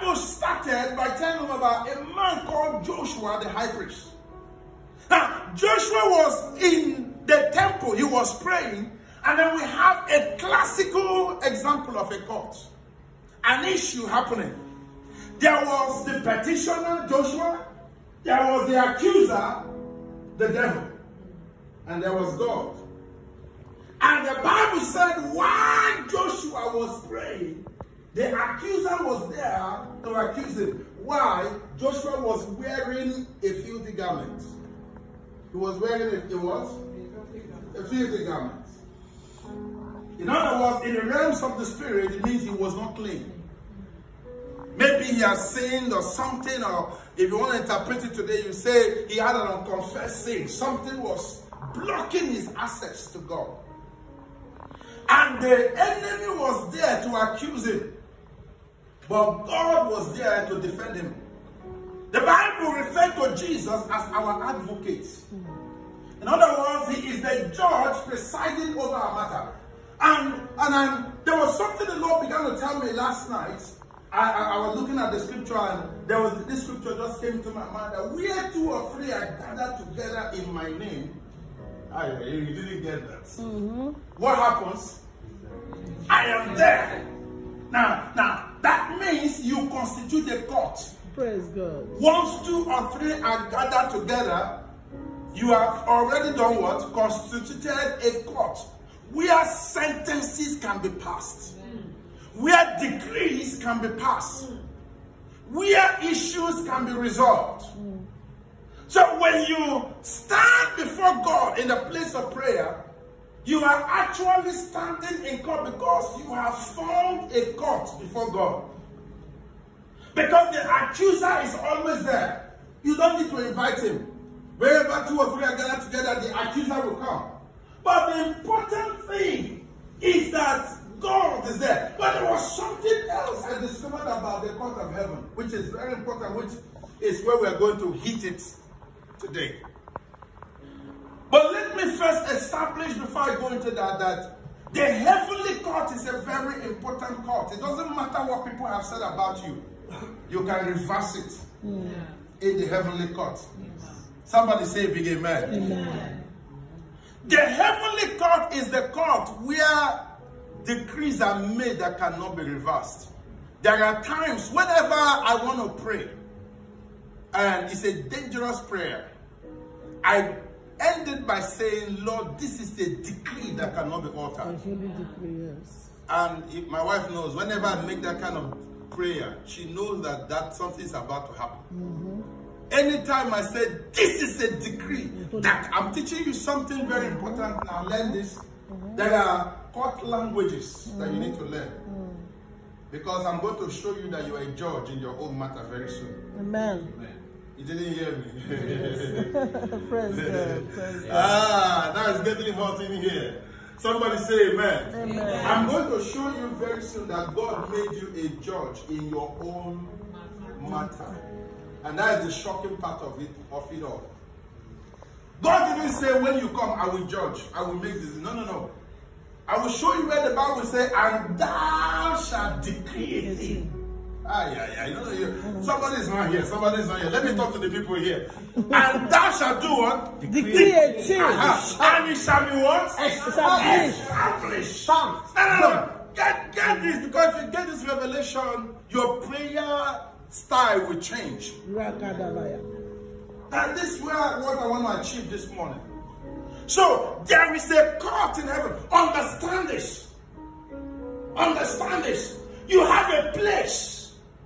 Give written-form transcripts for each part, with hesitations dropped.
Bible started by telling them about a man called Joshua, the high priest. Now, Joshua was in the temple. He was praying. And then we have a classical example of a court. An issue happening. There was the petitioner, Joshua. There was the accuser, the devil. And there was God. And the Bible said while Joshua was praying, the accuser was there to accuse him. Why? Joshua was wearing a filthy garment. He was wearing a filthy garment. In other words, in the realms of the spirit, it means he was not clean. Maybe he has sinned or something, or if you want to interpret it today, you say he had an unconfessed sin. Something was blocking his access to God. And the enemy was there to accuse him. But God was there to defend him. The Bible referred to Jesus as our advocate. In other words, he is the judge presiding over our matter. And there was something the Lord began to tell me last night. I was looking at the scripture, and this scripture just came to my mind that where 2 or 3 are gathered together in my name. You didn't get that. What happens? I am there. Now, that means you constitute a court. Praise God. Once 2 or 3 are gathered together, you have already done what? Constituted a court where sentences can be passed, where decrees can be passed, where issues can be resolved. So when you stand before God in the place of prayer, you are actually standing in court because you have formed a court before God. Because the accuser is always there. You don't need to invite him. Wherever 2 or 3 are gathered together, the accuser will come. But the important thing is that God is there. But there was something else I discovered about the court of heaven, which is very important, which is where we are going to hit it today. But let me first establish, before I go into that the heavenly court is a very important court. It doesn't matter what people have said about you. You can reverse it in the heavenly court. Somebody say big amen. Amen. The heavenly court is the court where decrees are made that cannot be reversed. There are times whenever I want to pray, and it's a dangerous prayer, I end it by saying, Lord, this is a decree that cannot be altered. And if my wife knows, whenever I make that kind of prayer, she knows that something is about to happen. Anytime I say, this is a decree, that I'm teaching you something very important. Now learn this. There are court languages that you need to learn. Because I'm going to show you that you are a judge in your own matter very soon. Amen. You didn't hear me. Praise God. Praise God. Now it's getting hot in here. Somebody say amen. Amen. I'm going to show you very soon that God made you a judge in your own matter. And that is the shocking part of it all. God didn't say, when you come, I will judge. I will make this. No. I will show you where the Bible says, and thou shalt decree a thing. Somebody is not here. Let me talk to the people here. And thou shalt do what? Decree a thing. And it shall be what? Established. No. Get this, because if you get this revelation, your prayer style will change. And this is what I want to achieve this morning. So there is a court in heaven. Understand this. Understand this. You have a place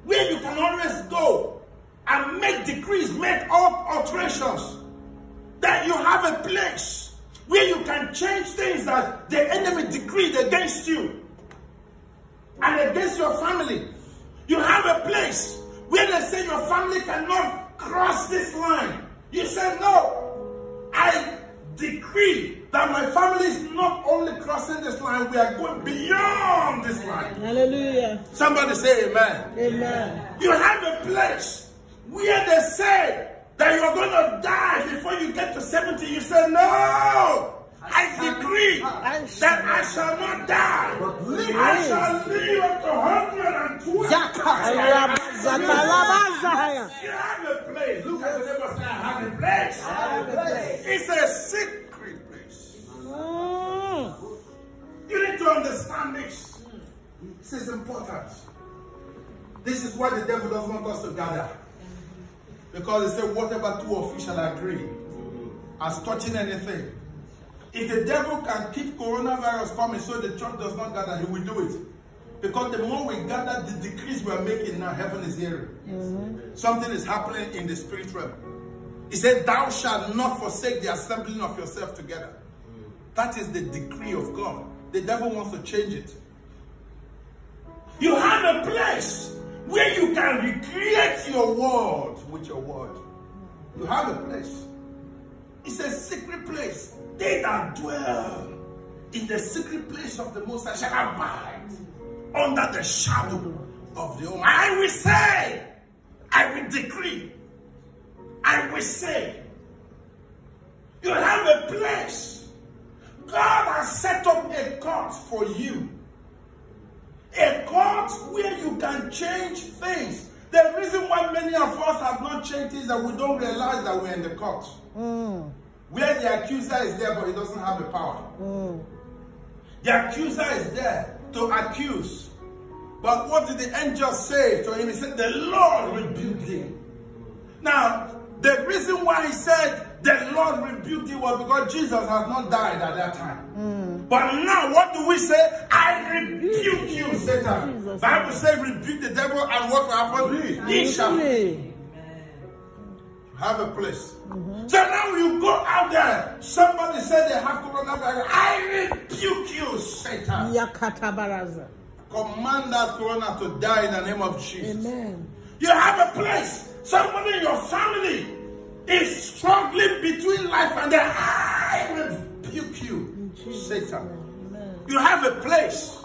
where you can always go and make decrees, make alterations. That you have a place where you can change things that the enemy decreed against you and against your family. You have a place where they say your family cannot cross this line. You say, no, I decree that my family is not only crossing this line, we are going beyond this line. Hallelujah. Somebody say amen. Amen. You have a place where they say that you're going to die before you get to 70. You say, no, I decree that I shall not die. I shall live up to 120. You have a place. Look at the neighbor and say, I have a place. I have a place. It's a secret place. You need to understand this. This is important. This is why the devil doesn't want us to gather. Because he said, whatever two of you shall agree as touching anything. If the devil can keep coronavirus coming so the church does not gather, he will do it. Because the more we gather, the decrees we are making now, heaven is hearing. Something is happening in the spirit realm. He said, thou shalt not forsake the assembling of yourself together. That is the decree of God. The devil wants to change it. You have a place where you can recreate your world with your word. You have a place. It's a secret place. They that dwell in the secret place of the Most High shall abide under the shadow of the Almighty. I will say, I will decree, I will say, you have a place. God has set up a court for you. A court where you can change things. The reason why many of us have not changed is that we don't realize that we're in the court. Where the accuser is there, but he doesn't have the power. The accuser is there to accuse. But what did the angel say to him? He said, the Lord rebuked him. Now, the reason why he said the Lord rebuked him was because Jesus has not died at that time. But now, what do we say? I rebuke you, Satan. The Bible says, rebuke the devil, and what will happen? He shall have a place. So now you go out there. Somebody said they have coronavirus. I rebuke you, Satan. Command that corona to die in the name of Jesus. Amen. You have a place. Somebody in your family is struggling between life and death. I rebuke you, Satan. Amen. You have a place.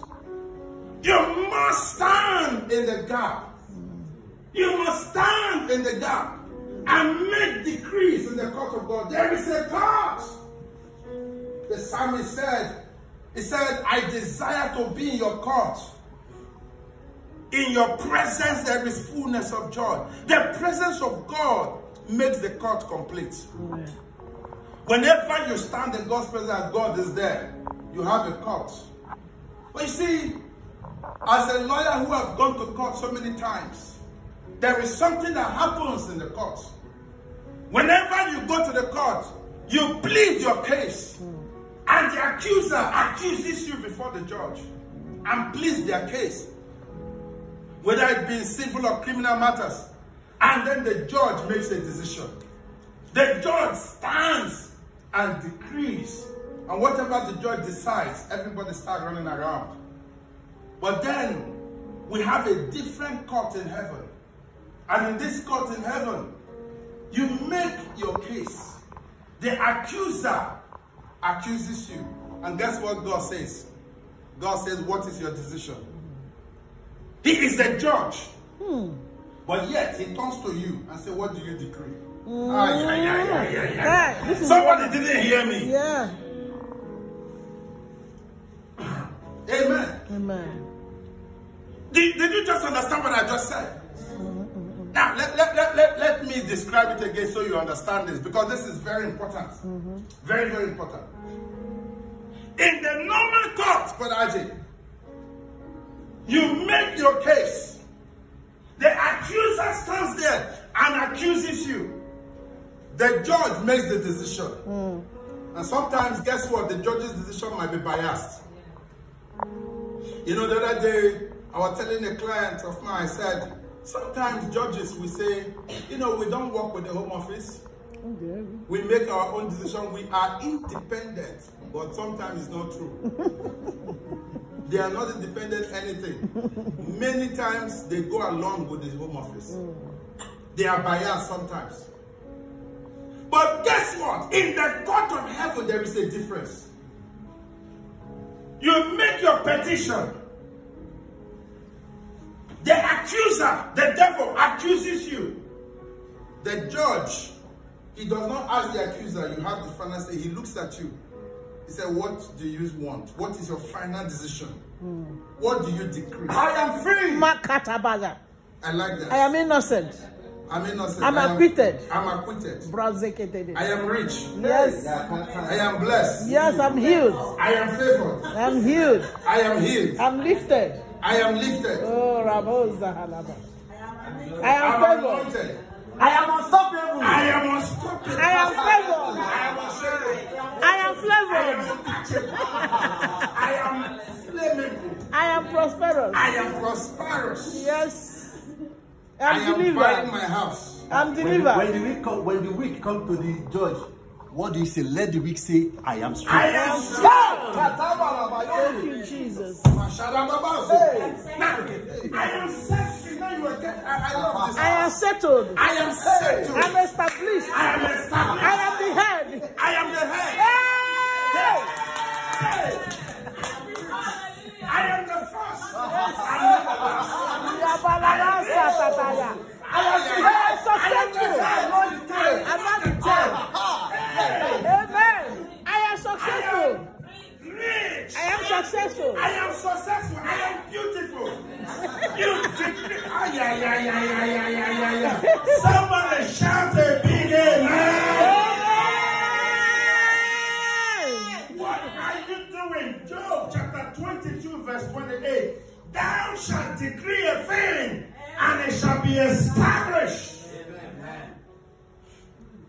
You must stand in the gap. You must stand in the gap and make decrees in the court of God. There is a court. The psalmist said, he said, I desire to be in your court. In your presence there is fullness of joy. The presence of God makes the court complete. Whenever you stand in God's presence, God is there. You have a court. But you see, as a lawyer who has gone to court so many times, there is something that happens in the court. Whenever you go to the court, you plead your case. And the accuser accuses you before the judge and pleads their case. Whether it be in civil or criminal matters. And then the judge makes a decision. The judge stands and decrees. And whatever the judge decides, everybody starts running around. But then we have a different court in heaven. And in this court in heaven, you make your case. The accuser accuses you. And guess what God says? God says, what is your decision? He is the judge. But yet he turns to you and says, what do you decree? Somebody didn't hear me. Yeah. Amen. Amen. Did you just understand what I just said? Now, let me describe it again so you understand this, because this is very important. Very, very important. In the normal court, Brother Ajay, you make your case. The accuser stands there and accuses you. The judge makes the decision. And sometimes, guess what? The judge's decision might be biased. You know, the other day, I was telling a client of mine, I said, sometimes judges will say, you know, we don't work with the Home Office. We make our own decision. We are independent. But sometimes it's not true. They are not independent anything. Many times they go along with the Home Office. They are biased sometimes. But guess what? In the court of heaven, there is a difference. You make your petition. The accuser, the devil, accuses you. The judge, he does not ask the accuser. You have the final say. He looks at you. He said, what do you want? What is your final decision? What do you decree? I am free. I like that. I am innocent. I'm innocent. I'm acquitted. I'm acquitted. I am rich. Yes. I am blessed. Yes, I'm healed. I am favored. I'm healed. I am healed. I'm lifted. I am lifted. Oh, Rabosa Halaba. I am I'm favored. anointed. I am unstoppable. I am unstoppable. I am favored. I am unshakable. I am I flavored. am flammable. I am prosperous. I am prosperous. Yes. I I'm am buying delivered. my house. I'm When delivered. the weak come to the judge, what do you say? Let the weak say, I am strong. I am strong. Thank you, Jesus. Now, I am set free. Now you are getting. I love this. I am settled. I am settled. I'm established. I am established. I am the head. I am the head. Hey! I am the first. I am successful. I'm not the tail. Amen. I am successful. Rich. I am successful. I am successful. I am beautiful. Somebody shout a big amen. What are you doing? Job chapter 22 verse 28. Thou shalt decree a thing and it shall be established.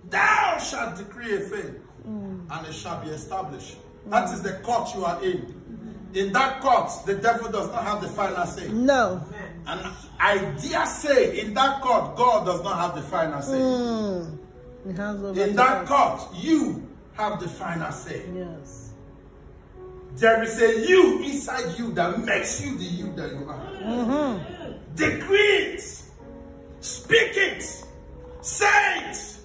Thou shalt decree a thing and it shall be established. That is the court you are in. In that court, the devil does not have the final say. No. And I dare say, in that court, God does not have the final say. In that court, you have the final say. Yes. There is a you inside you that makes you the you that you are. Decree it. Speak it. Say it.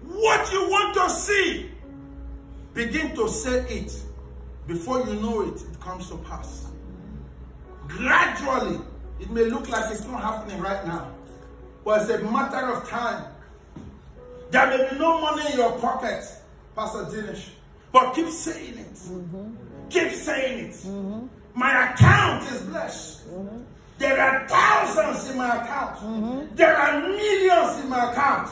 What you want to see, begin to say it. Before you know it, it comes to pass. Gradually, it may look like it's not happening right now, but it's a matter of time. There may be no money in your pocket, Pastor Dinesh, but keep saying it. Keep saying it. My account is blessed. There are thousands in my account. There are millions in my account.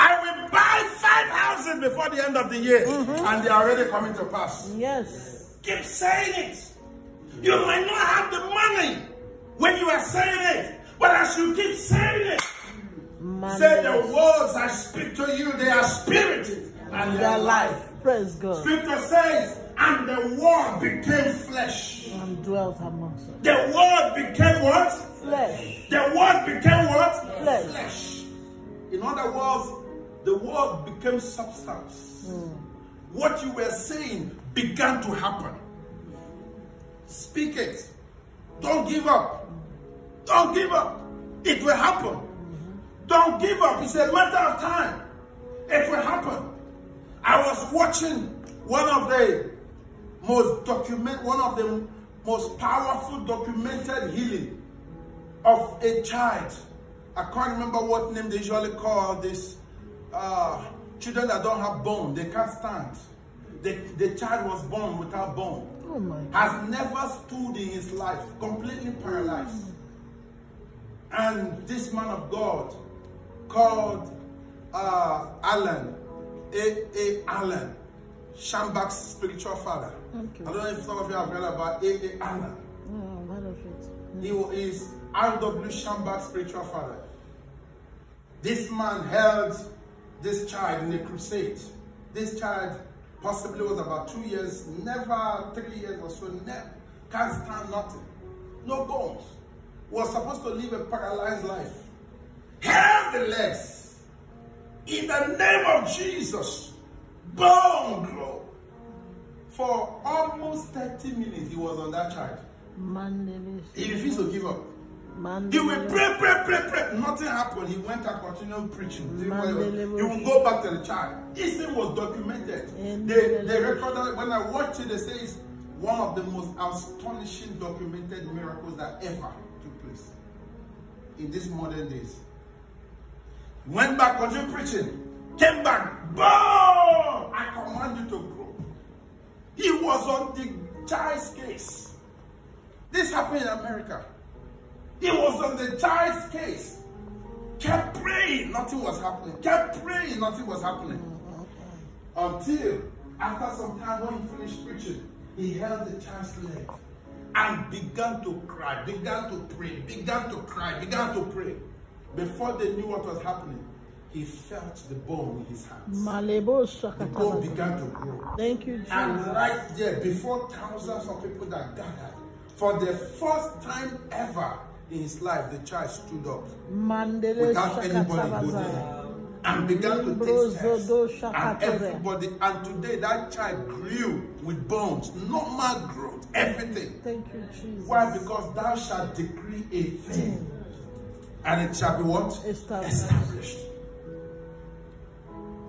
I will buy 5 houses before the end of the year, and they are already coming to pass. Yes. Keep saying it. You might not have the money when you are saying it, but as you keep saying it, say the words I speak to you, they are spirit and they are life. Praise God. Scripture says, and the word became flesh. And dwelt amongst us. The word became what? Flesh. The word became what? Flesh. In other words, the word became substance. What you were saying began to happen. Speak it. Don't give up. Don't give up. It will happen. Don't give up. It's a matter of time. It will happen. I was watching one of the most powerful documented healing of a child. I can't remember what name they usually call this. Children that don't have bone, they can't stand. The child was born without bone. Oh my God. Has never stood in his life, completely paralyzed. And this man of God called Alan, A. Allen, Shambach's spiritual father. Okay. I don't know if some of you have read about A. Allen. Oh, what of it? He is R.W. Shambach's spiritual father. This man held this child in a crusade. This child possibly was about 2 years, never 3 years or so, never, can't stand nothing. No bones. Was supposed to live a paralyzed life. Held the legs. In the name of Jesus, bone grow. For almost 30 minutes, he was on that child. He refused to give up. He will pray. Nothing happened. He went and continued preaching. He will go back to the child. This thing was documented. They recorded, when I watched it, they say it's one of the most astonishing documented miracles that ever took place in these modern days. He went back, continued preaching, came back, boom! I command you to grow. He was on the child's case. This happened in America. He was on the child's case. Kept praying, nothing was happening. Kept praying, nothing was happening. Until, after some time when he finished preaching, he held the child's leg and began to cry, began to pray, began to cry, began to pray. Before they knew what was happening, he felt the bone in his hands. The bone began to grow. Thank you, Jesus. And right there, before thousands of people that gathered, for the first time ever in his life, the child stood up without anybody holding and began to take steps. And everybody, and today that child grew with bones, normal growth, everything. Thank you, Jesus. Why? Because thou shalt decree a thing, and it shall be what? Established.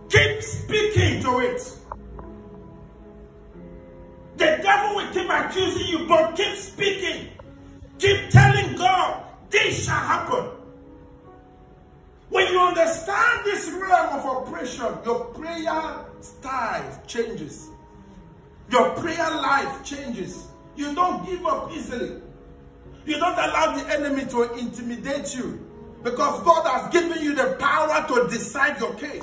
Keep speaking to it. The devil will keep accusing you, but keep speaking. Keep telling God, this shall happen. When you understand this realm of operation, your prayer style changes. Your prayer life changes. You don't give up easily. You don't allow the enemy to intimidate you, because God has given you the power to decide your case.